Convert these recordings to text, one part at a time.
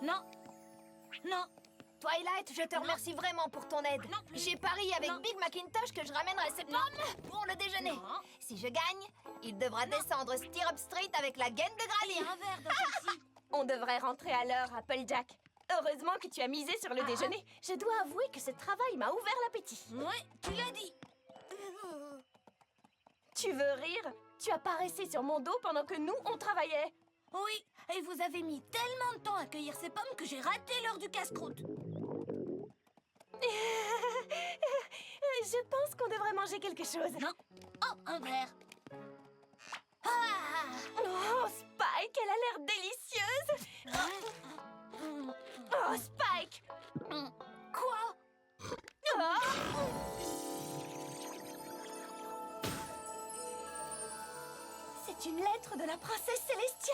Non. Non. Twilight, je te remercie vraiment pour ton aide. Non. J'ai parié avec Non. Big Macintosh que je ramènerai ces pommes pour le déjeuner. Non. Si je gagne, il devra descendre Stirrup Street avec la gaine de Il y Granny. a un verre dans celle-ci. On devrait rentrer à l'heure, Applejack. Heureusement que tu as misé sur le déjeuner. Je dois avouer que ce travail m'a ouvert l'appétit. Ouais, tu l'as dit. Tu veux rire? Tu as paressé sur mon dos pendant que nous, on travaillait. Oui, et vous avez mis tellement de temps à cueillir ces pommes que j'ai raté l'heure du casse-croûte. Je pense qu'on devrait manger quelque chose. Non. Oh, un verre. Ah. Oh, Spike, elle a l'air délicieuse. Oh, Spike. Quoi? Oh. C'est une lettre de la princesse Célestia.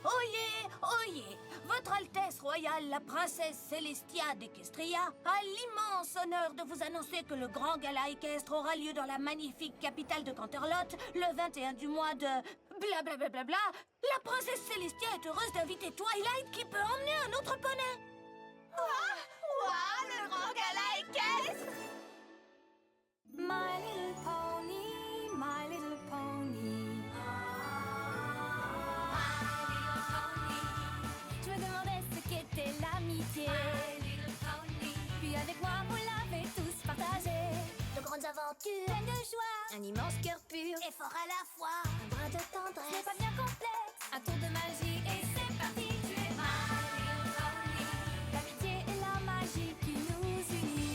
Oyez, oyez, Votre Altesse Royale, la princesse Célestia d'Equestria, a l'immense honneur de vous annoncer que le grand gala équestre aura lieu dans la magnifique capitale de Canterlot le 21 du mois de... blablabla. La princesse Célestia est heureuse d'inviter Twilight qui peut emmener un autre poney. Ouah, le grand gala équestre! My little pony, my little pony. Je me demandais ce qu'était l'amitié. Puis avec moi, vous l'avez tous partagé. De grandes aventures, Pleine de joie, un immense cœur pur, et fort à la fois. un brin de Ce n'est tendresse. pas bien complexe. Un tour de magie et c'est parti. Tu es my little pony. L'amitié et la magie qui nous unit.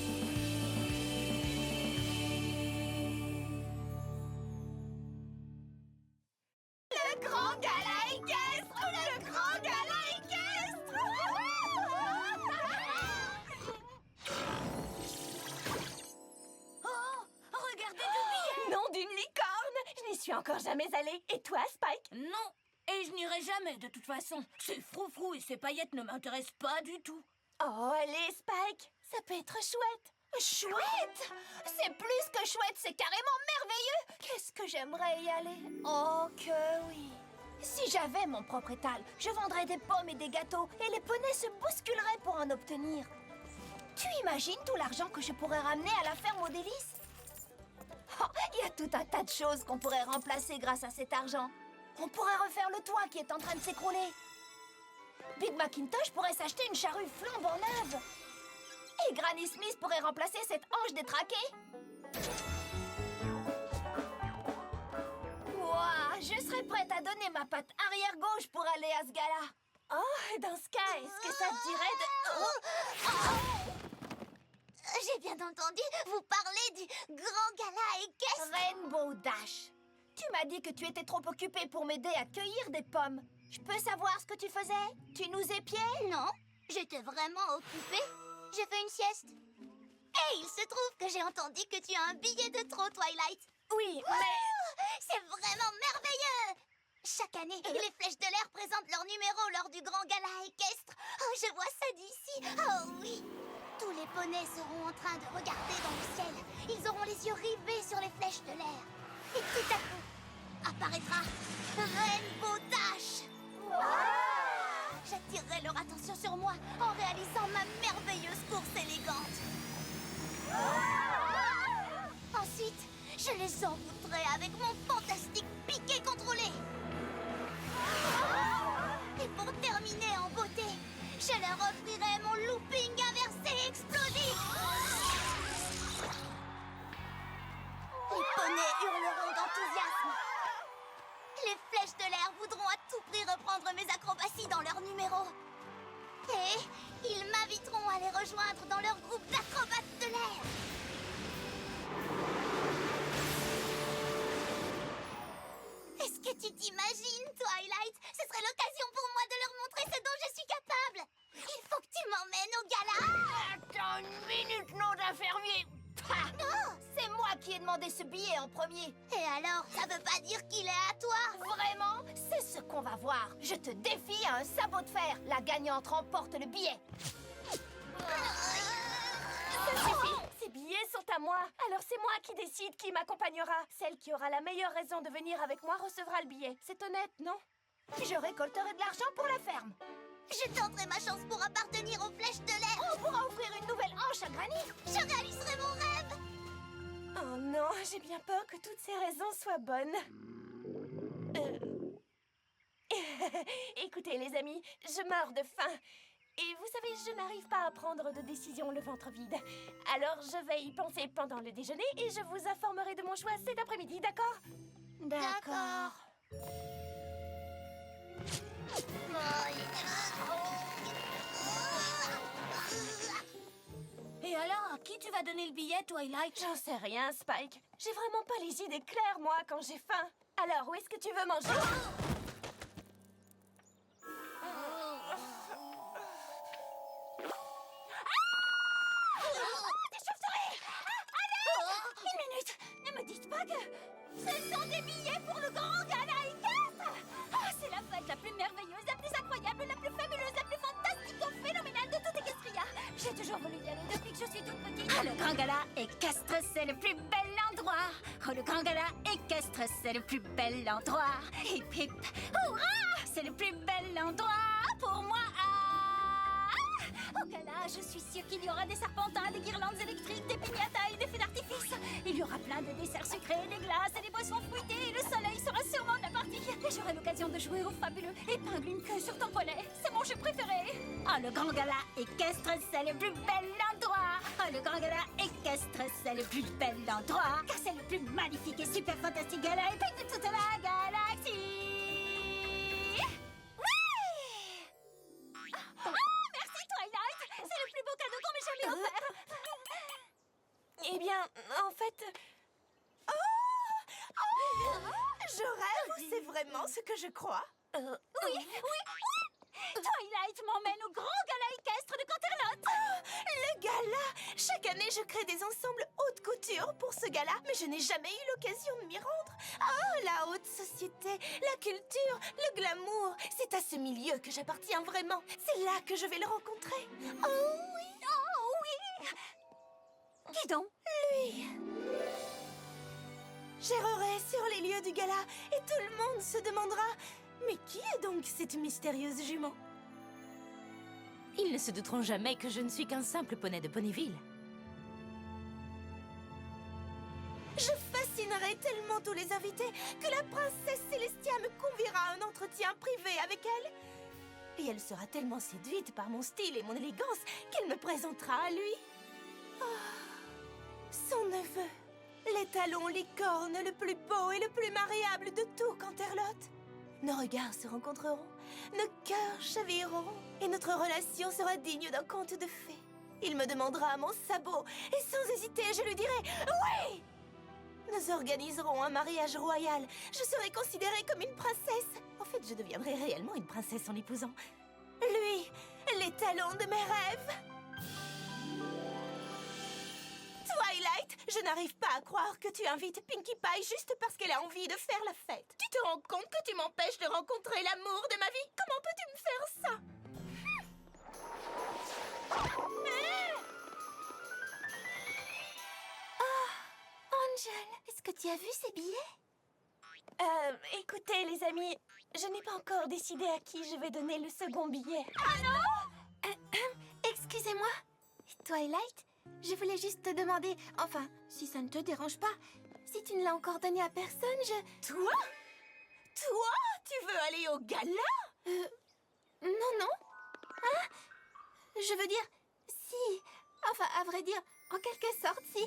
Le grand gala équestre! Le grand gala équestre! Oh, regardez deux billets. Nom d'une licorne. Je n'y suis encore jamais allée. Et toi, Spike? Non, et je n'irai jamais de toute façon. Ces froufrous et ces paillettes ne m'intéressent pas du tout. Oh, allez, Spike. Ça peut être chouette. Chouette! C'est plus que chouette, c'est carrément merveilleux! Qu'est-ce que j'aimerais y aller? Oh que oui! Si j'avais mon propre étal, je vendrais des pommes et des gâteaux et les poneys se bousculeraient pour en obtenir. Tu imagines tout l'argent que je pourrais ramener à la ferme aux délices? Oh, il y a tout un tas de choses qu'on pourrait remplacer grâce à cet argent. On pourrait refaire le toit qui est en train de s'écrouler. Big Macintosh pourrait s'acheter une charrue flambant neuve. Et Granny Smith pourrait remplacer cette hanche détraquée. Ouah, je serais prête à donner ma patte arrière gauche pour aller à ce gala. Oh, dans ce cas, est-ce que ça te dirait de... J'ai bien entendu, vous parlez du grand gala équestre. Rainbow Dash, tu m'as dit que tu étais trop occupée pour m'aider à cueillir des pommes. Je peux savoir ce que tu faisais? Tu nous épiais? Non, j'étais vraiment occupée. J'ai fait une sieste. Et il se trouve que j'ai entendu que tu as un billet de trop, Twilight. Oui, Oh, c'est vraiment merveilleux! Chaque année, les Flèches de l'air présentent leur numéro lors du grand gala équestre. Oh, je vois ça d'ici. Oh oui! Tous les poneys seront en train de regarder dans le ciel. Ils auront les yeux rivés sur les Flèches de l'air. Et tout à coup, apparaîtra Rainbow Dash. J'attirerai leur attention sur moi en réalisant ma merveilleuse course élégante. Ensuite, je les envoûterai avec mon fantastique piqué contrôlé. Et pour terminer en beauté, je leur offrirai mon looping inversé explosif. Les poneys hurleront d'enthousiasme. Les Flèches de l'air voudront à tout prix reprendre mes acrobaties dans leur numéro. Et ils m'inviteront à les rejoindre dans leur groupe d'acrobates de l'air. Est-ce que tu t'imagines, Twilight? Ce serait l'occasion pour moi de leur montrer ce dont je suis capable. Il faut que tu m'emmènes au gala. Attends une minute, nom d'infirmier. Non. C'est moi qui ai demandé ce billet en premier. Et alors, ça veut pas dire qu'il est à toi? Vraiment? C'est ce qu'on va voir. Je te défie à un sabot de fer. La gagnante remporte le billet. ça suffit. Ces billets sont à moi. Alors c'est moi qui décide qui m'accompagnera. Celle qui aura la meilleure raison de venir avec moi recevra le billet. C'est honnête, non? Je récolterai de l'argent pour la ferme. Je tenterai ma chance pour appartenir aux flèches de l'air. On pourra offrir une nouvelle hanche à Granny. Je réaliserai mon rêve. Oh non, j'ai bien peur que toutes ces raisons soient bonnes. Écoutez, les amis, je meurs de faim. Et vous savez, je n'arrive pas à prendre de décision le ventre vide. Alors, je vais y penser pendant le déjeuner et je vous informerai de mon choix cet après-midi, d'accord? D'accord. Et alors, à qui tu vas donner le billet, Twilight? J'en sais rien, Spike. J'ai vraiment pas les idées claires, moi, quand j'ai faim. Alors, où est-ce que tu veux manger? Une minute! Ne me dites pas que... Ce sont des billets pour le grand gala équestre. Ah, c'est la fête la plus merveilleuse, la plus incroyable, la plus fabuleuse, la plus fantastico-phénoménale de toute Equestria. J'ai toujours voulu y aller depuis que je suis toute petite. Ah, le grand gala équestre, c'est le plus bel endroit. Oh, le grand gala équestre, c'est le plus bel endroit. Hip hip, hurrah! C'est le plus bel endroit pour moi. Au gala, je suis sûre qu'il y aura des serpentins, des guirlandes électriques, des piñatas et des feux d'artifice. Il y aura plein de desserts sucrés, des glaces et des boissons fruitées. Et le soleil sera sûrement de la partie. Et j'aurai l'occasion de jouer au fabuleux épingle une queue sur ton poney. C'est mon jeu préféré. Oh, le grand gala équestre, c'est le plus bel endroit. Oh, le grand gala équestre, c'est le plus bel endroit. Car c'est le plus magnifique et super fantastique gala épique de toute la galaxie. Merci Twilight. C'est le plus beau cadeau qu'on m'ait jamais offert. Eh bien, en fait... Je rêve ou c'est vraiment ce que je crois? Oui. Twilight m'emmène au grand gala équestre de Canterlot. Le gala! Chaque année, je crée des ensembles haute couture pour ce gala, mais je n'ai jamais eu l'occasion de m'y rendre. Oh, la haute société, la culture, le glamour, c'est à ce milieu que j'appartiens vraiment. C'est là que je vais le rencontrer. Oh oui! Qui donc? Lui! J'errerai sur les lieux du gala et tout le monde se demandera: mais qui est donc cette mystérieuse jument? Ils ne se douteront jamais que je ne suis qu'un simple poney de Ponyville. Je fascinerai tellement tous les invités que la princesse Célestia me conviera à un entretien privé avec elle. Et elle sera tellement séduite par mon style et mon élégance qu'elle me présentera à lui. Oh, son neveu, l'étalon licorne le plus beau et le plus mariable de tout Canterlot. Nos regards se rencontreront, nos cœurs chavireront et notre relation sera digne d'un conte de fées. Il me demandera mon sabot et sans hésiter, je lui dirai oui! Nous organiserons un mariage royal. Je serai considérée comme une princesse. En fait, je deviendrai réellement une princesse en l'épousant. Lui, l'étalon de mes rêves. Twilight, je n'arrive pas à croire que tu invites Pinkie Pie juste parce qu'elle a envie de faire la fête. Tu te rends compte que tu m'empêches de rencontrer l'amour de ma vie? Comment peux-tu me faire ça? Angel, est-ce que tu as vu ces billets? Écoutez les amis, je n'ai pas encore décidé à qui je vais donner le second billet. Excusez-moi. Twilight, je voulais juste te demander, enfin, si ça ne te dérange pas, si tu ne l'as encore donné à personne, Toi? Toi? Tu veux aller au gala? Non. Hein? Je veux dire, si. Enfin, à vrai dire, en quelque sorte, si.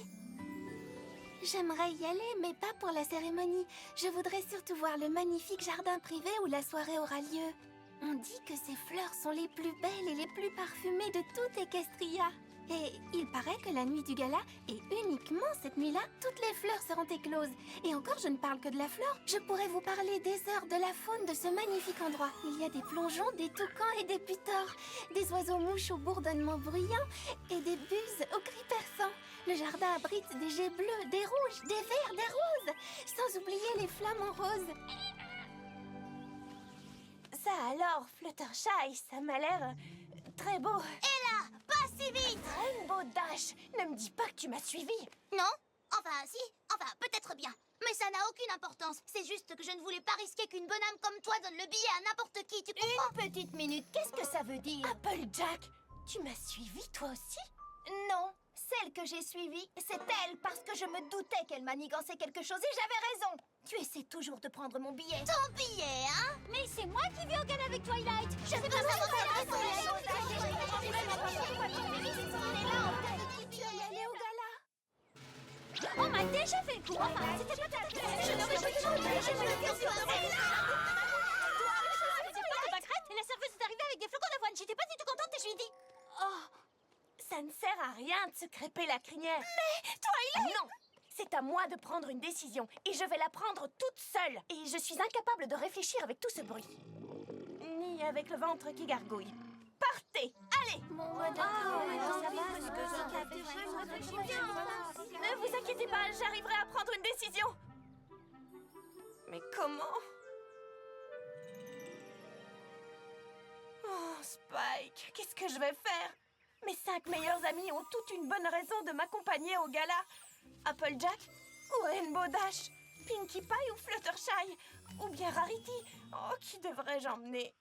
J'aimerais y aller, mais pas pour la cérémonie. Je voudrais surtout voir le magnifique jardin privé où la soirée aura lieu. On dit que ces fleurs sont les plus belles et les plus parfumées de toute Equestria. Et il paraît que la nuit du gala, et uniquement cette nuit-là, toutes les fleurs seront écloses. Et encore, je ne parle que de la flore. Je pourrais vous parler des heures de la faune de ce magnifique endroit. Il y a des plongeons, des toucans et des putors, des oiseaux-mouches au bourdonnement bruyant et des buses au cri perçant. Le jardin abrite des jets bleus, des rouges, des verts, des roses, sans oublier les flamants roses. Ça alors, Fluttershy, ça m'a l'air très beau. Pas si vite. Rainbow Dash, ne me dis pas que tu m'as suivi. Non? Enfin, si. Enfin, peut-être bien. Mais ça n'a aucune importance. C'est juste que je ne voulais pas risquer qu'une bonne âme comme toi donne le billet à n'importe qui, tu comprends? Une petite minute, qu'est-ce que ça veut dire? Applejack, tu m'as suivi toi aussi? Non, celle que j'ai suivie, c'est elle parce que je me doutais qu'elle manigançait quelque chose et j'avais raison. Tu essaies toujours de prendre mon billet. Ton billet, hein? Mais c'est moi qui vais au gala avec Twilight. Je sais pas savoir Tu es allée au gala? On m'a déjà fait le coup. Enfin, c'était pas ta Je n'aurais jamais cru que j'avais l'occasion de Et la serveuse est arrivée avec des flocons d'avoine. J'étais pas du tout contente et je lui ai dit... Oh, ça ne sert à rien de se crêper la crinière. Mais Twilight! Non! C'est à moi de prendre une décision et je vais la prendre toute seule. Et je suis incapable de réfléchir avec tout ce bruit. Ni avec le ventre qui gargouille. Partez! Allez! Ne vous inquiétez pas, j'arriverai à prendre une décision. Mais comment? Oh, Spike, qu'est-ce que je vais faire? Mes 5 meilleurs amis ont toute une bonne raison de m'accompagner au gala. Applejack ou Rainbow Dash, Pinkie Pie ou Fluttershy, ou bien Rarity. Oh, qui devrais-je emmener?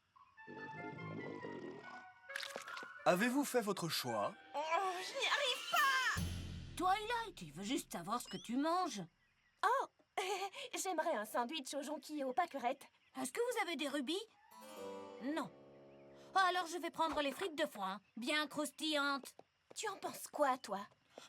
Avez-vous fait votre choix? Oh, je n'y arrive pas! Twilight, il veut juste savoir ce que tu manges. Oh, j'aimerais un sandwich aux jonquilles et aux pâquerettes. Est-ce que vous avez des rubis? Non. Alors je vais prendre les frites de foin, bien croustillantes. Tu en penses quoi, toi?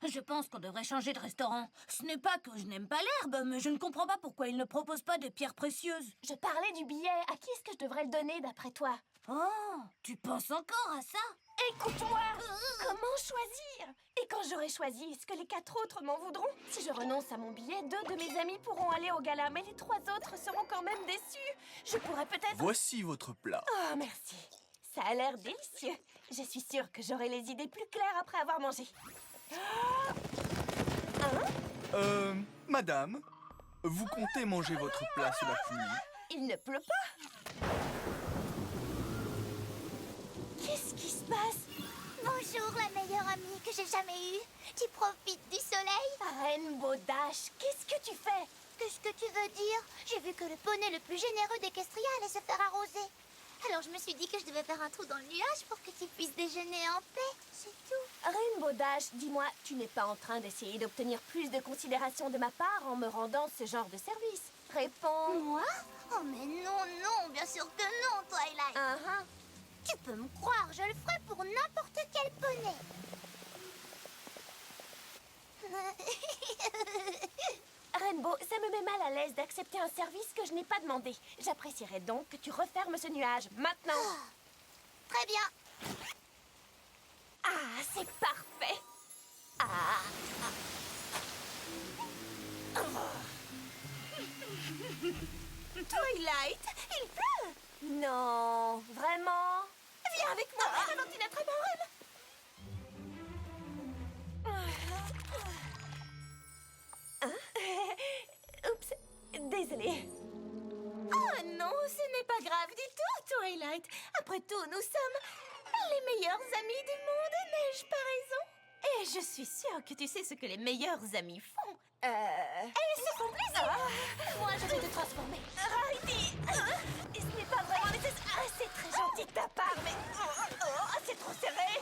Je pense qu'on devrait changer de restaurant. Ce n'est pas que je n'aime pas l'herbe, mais je ne comprends pas pourquoi ils ne proposent pas des pierres précieuses. Je parlais du billet. À qui est-ce que je devrais le donner, d'après toi? Oh, tu penses encore à ça? Écoute-moi! Comment choisir? Et quand j'aurai choisi, est-ce que les 4 autres m'en voudront? Si je renonce à mon billet, 2 de mes amis pourront aller au gala, mais les 3 autres seront quand même déçus. Je pourrais peut-être... Voici votre plat. Oh, merci. Ça a l'air délicieux. Je suis sûre que j'aurai les idées plus claires après avoir mangé. Madame, vous comptez manger votre plat sous la pluie? Il ne pleut pas. Qu'est-ce qui se passe? Bonjour, la meilleure amie que j'ai jamais eue. Tu profites du soleil? Rainbow Dash, qu'est-ce que tu fais? Qu'est-ce que tu veux dire? J'ai vu que le poney le plus généreux d'Equestria allait se faire arroser. Alors je me suis dit que je devais faire un trou dans le nuage pour que tu puisses déjeuner en paix. C'est tout. Rainbow Dash, dis-moi, tu n'es pas en train d'essayer d'obtenir plus de considération de ma part en me rendant ce genre de service? Réponds. Moi? Oh mais non, non, bien sûr que non, Twilight. Tu peux me croire, je le ferai pour n'importe quel poney. Rainbow, ça me met mal à l'aise d'accepter un service que je n'ai pas demandé. J'apprécierais donc que tu refermes ce nuage, maintenant. Très bien. Ah, c'est parfait. Ah. Twilight, il pleut. Non, vraiment. Viens avec moi, avant qu'il n'attrape un rhume. Oups, désolée. Oh non, ce n'est pas grave du tout, Twilight. Après tout, nous sommes les meilleurs amis du monde, n'ai-je pas raison? Et je suis sûre que tu sais ce que les meilleurs amis font. Elles se font plaisir. Moi, je vais te transformer. Rarity, ce n'est pas vraiment nécessaire. Ah, c'est très gentil de ta part, mais c'est trop serré.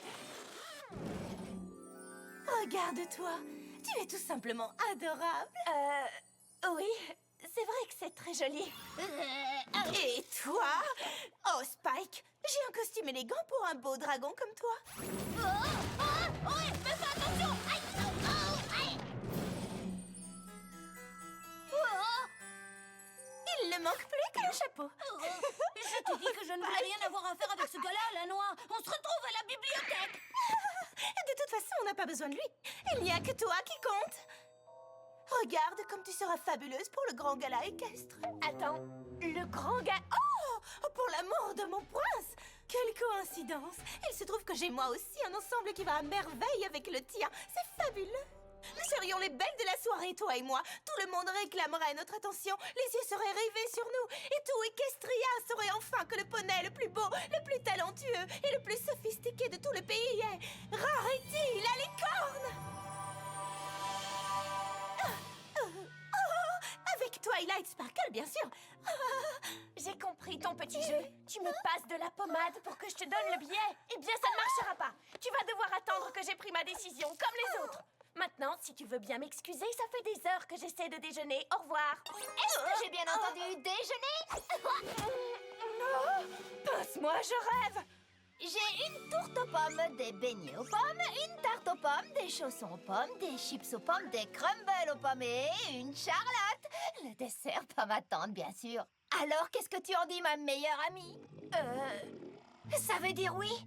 Regarde-toi. Tu es tout simplement adorable. Oui, c'est vrai que c'est très joli. Et toi? Oh, Spike, j'ai un costume élégant pour un beau dragon comme toi. Fais pas attention! Aïe! Il ne manque plus que le chapeau. Je t'ai dit que je ne voulais rien avoir à faire avec ce gars-là, la noix. On se retrouve à la bibliothèque. De toute façon, on n'a pas besoin de lui. Il n'y a que toi qui compte. Regarde comme tu seras fabuleuse pour le grand gala équestre. Attends, le grand gala... Oh! Pour l'amour de mon prince! Quelle coïncidence! Il se trouve que j'ai moi aussi un ensemble qui va à merveille avec le tien. C'est fabuleux! Nous serions les belles de la soirée, toi et moi. Tout le monde réclamerait notre attention. Les yeux seraient rivés sur nous. Et tout Equestria saurait enfin que le poney le plus beau, le plus talentueux et le plus sophistiqué de tout le pays est Rarity, la licorne! folle, bien sûr. J'ai compris ton petit jeu. Tu me passes de la pommade pour que je te donne le billet. Eh bien, ça ne marchera pas. Tu vas devoir attendre que j'ai pris ma décision, comme les autres. Maintenant, si tu veux bien m'excuser, ça fait des heures que j'essaie de déjeuner. Au revoir. Est-ce que j'ai bien entendu déjeuner? Passe-moi, je rêve. J'ai une tourte aux pommes, des beignets aux pommes, une tarte aux pommes, des chaussons aux pommes, des chips aux pommes, des crumbles aux pommes et une Charlotte. Le dessert pas m'attendre, bien sûr. Alors, qu'est-ce que tu en dis, ma meilleure amie? Ça veut dire oui?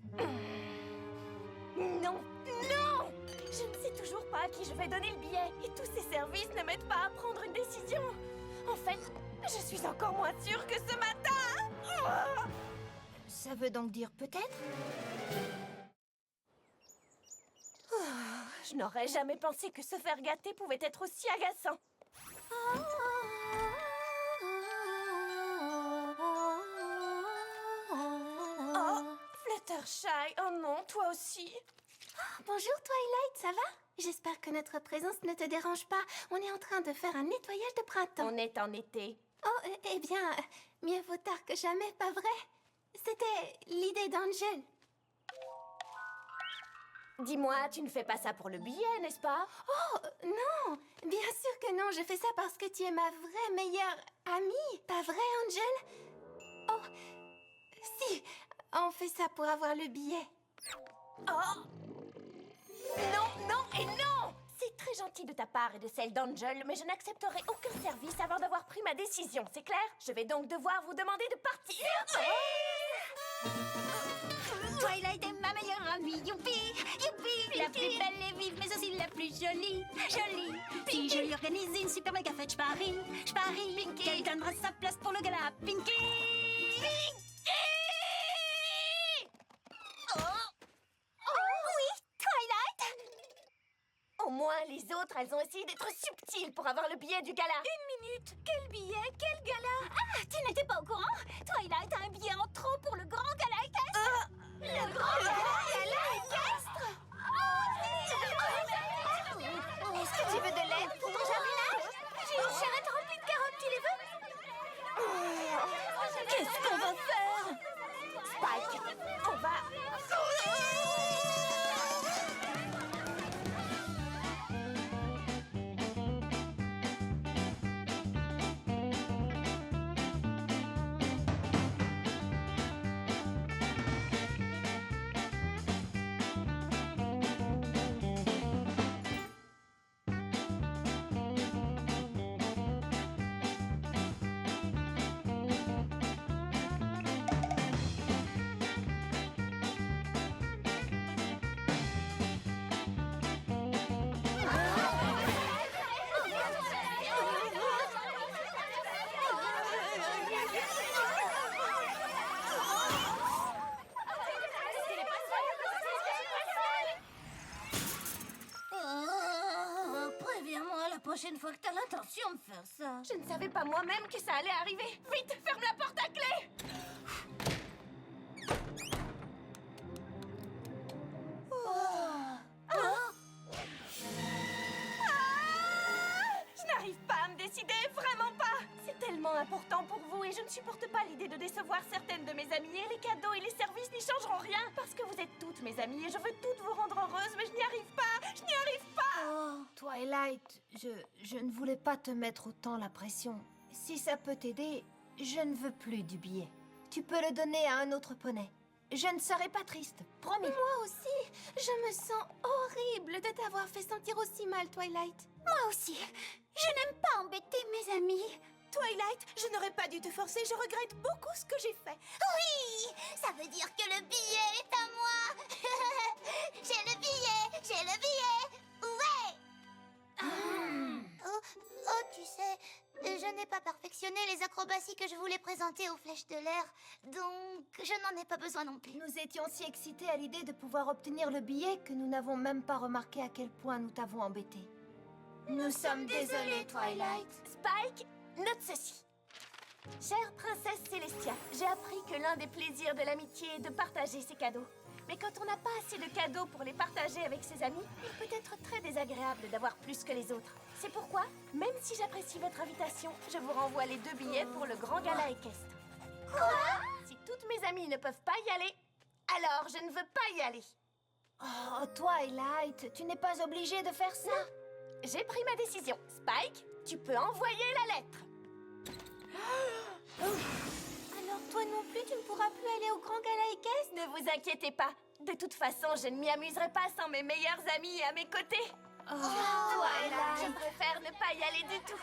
Non, non! Je ne sais toujours pas à qui je vais donner le billet. Et tous ces services ne m'aident pas à prendre une décision. En fait, je suis encore moins sûre que ce matin. Ça veut donc dire peut-être? Je n'aurais jamais pensé que se faire gâter pouvait être aussi agaçant. Oh, Fluttershy, oh non, toi aussi. Bonjour Twilight, ça va? J'espère que notre présence ne te dérange pas. On est en train de faire un nettoyage de printemps. On est en été. Oh, eh bien, mieux vaut tard que jamais, pas vrai? C'était l'idée d'Angel. Dis-moi, tu ne fais pas ça pour le billet, n'est-ce pas? Oh, non! Bien sûr que non, je fais ça parce que tu es ma vraie meilleure amie. Pas vrai, Angel? Oh, si, on fait ça pour avoir le billet. Oh! Non, non et non! C'est très gentil de ta part et de celle d'Angel, mais je n'accepterai aucun service avant d'avoir pris ma décision, c'est clair? Je vais donc devoir vous demander de partir. Twilight est ma meilleure amie, youpi, youpi, la plus belle et vive, mais aussi la plus jolie, jolie. Si je lui organise une super méga fête, je parie qu'elle donnera sa place pour le gala, Pinky. Au moins, les autres, elles ont essayé d'être subtiles pour avoir le billet du gala. Une minute, quel billet, quel gala? Ah, tu n'étais pas au courant? Twilight a un billet en trop pour le grand gala équestre. Le grand gala équestre? Est-ce que tu veux de l'aide pour ton jardinage? J'ai une charrette remplie de carottes, tu les veux? Qu'est-ce qu'on va faire? Spike, on va... Préviens-moi la prochaine fois que t'as l'intention de faire ça. Je ne savais pas moi-même que ça allait arriver. Vite, ferme la porte à clé. Je n'arrive pas à me décider, vraiment pas. C'est tellement important pour vous et je ne supporte pas l'idée de décevoir certaines de mes amies. Et les cadeaux et les services n'y changeront rien parce que vous êtes toutes mes amies et je veux toutes vous rendre heureuses, mais je n'y arrive pas. Je n'y arrive pas. Oh, Twilight, je ne voulais pas te mettre autant la pression. Si ça peut t'aider, je ne veux plus du billet. Tu peux le donner à un autre poney. Je ne serai pas triste, promis. Moi aussi, je me sens horrible de t'avoir fait sentir aussi mal, Twilight. Moi aussi. Je n'aime pas embêter mes amis. Twilight, je n'aurais pas dû te forcer, je regrette beaucoup ce que j'ai fait. Oui, ça veut dire que le billet est à moi. J'ai le billet, j'ai le billet. Ouais. Oh, tu sais, je n'ai pas perfectionné les acrobaties que je voulais présenter aux flèches de l'air, donc je n'en ai pas besoin non plus. Nous étions si excités à l'idée de pouvoir obtenir le billet que nous n'avons même pas remarqué à quel point nous t'avons embêté. Nous sommes désolés, Twilight. Spike, note ceci. Chère princesse Célestia, j'ai appris que l'un des plaisirs de l'amitié est de partager ses cadeaux. Mais quand on n'a pas assez de cadeaux pour les partager avec ses amis, il peut être très désagréable d'avoir plus que les autres. C'est pourquoi, même si j'apprécie votre invitation, je vous renvoie les 2 billets pour le grand gala équestre. Quoi? Si toutes mes amies ne peuvent pas y aller, alors je ne veux pas y aller. Oh, Twilight, tu n'es pas obligée de faire ça. J'ai pris ma décision. Spike, tu peux envoyer la lettre. Alors toi non plus, tu ne pourras plus aller au grand gala équestre? Ne vous inquiétez pas. De toute façon, je ne m'y amuserai pas sans mes meilleurs amis à mes côtés. Twilight, je préfère ne pas y aller du tout.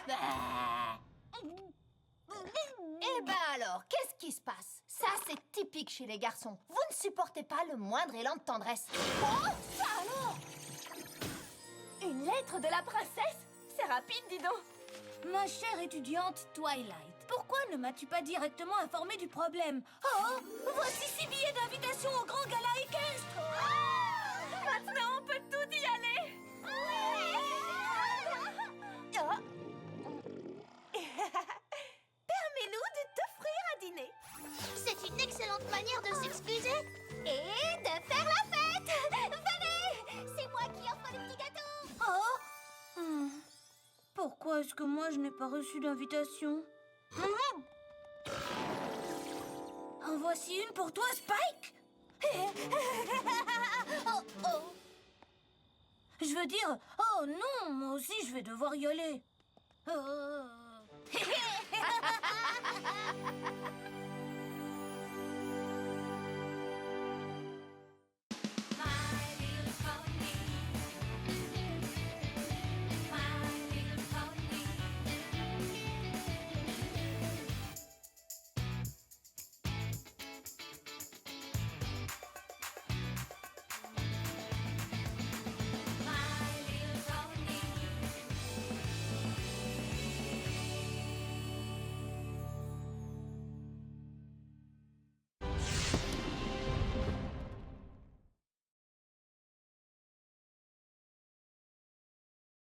Eh ben alors, qu'est-ce qui se passe? Ça, c'est typique chez les garçons. Vous ne supportez pas le moindre élan de tendresse. Oh, ça alors! Une lettre de la princesse? C'est rapide, dis donc. Ma chère étudiante Twilight, pourquoi ne m'as-tu pas directement informée du problème? Oh, voici 6 billets d'invitation au grand gala équestre! Maintenant, on peut tout y aller. Permets-nous de t'offrir un dîner. C'est une excellente manière de s'excuser et de faire la fête. Venez, c'est moi qui offre le petit gâteau. Oh! Pourquoi est-ce que moi je n'ai pas reçu d'invitation? En voici une pour toi, Spike! Je veux dire, oh non, moi aussi je vais devoir y aller.